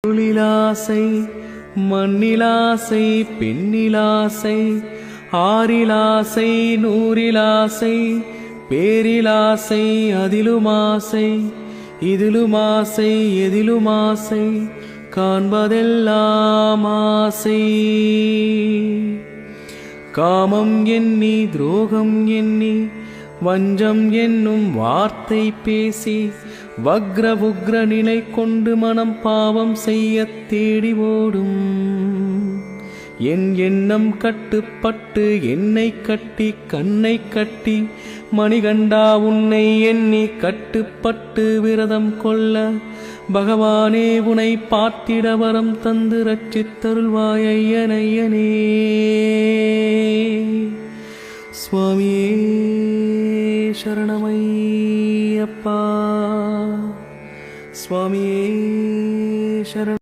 பொருளிலாசை மண்ணிலாசை பெண்ணிலாசை ஆறிலாசை நூறிலாசை பேரிலாசை அதிலுமாசை இதிலுமாசை எதிலுமாசை காண்பதெல்லாம் ஆசை. காமம் எண்ணி துரோகம் எண்ணி வஞ்சம் என்னும் வார்த்தை பேசி வக்ர உக்ர நிலை கொண்டு மனம் பாவம் செய்ய தேடி ஓடும். என் எண்ணம் கட்டுப்பட்டு என்னை கட்டி கண்ணை கட்டி மணிகண்டா உன்னை எண்ணி கட்டுப்பட்டு விரதம் கொள்ள பகவானே உனை பார்த்திட வரம் தந்து ரட்சித்தருள்வாய் ஐயனையனே. சுவாமியே சரணமையப்பா, சுவாமியே சரண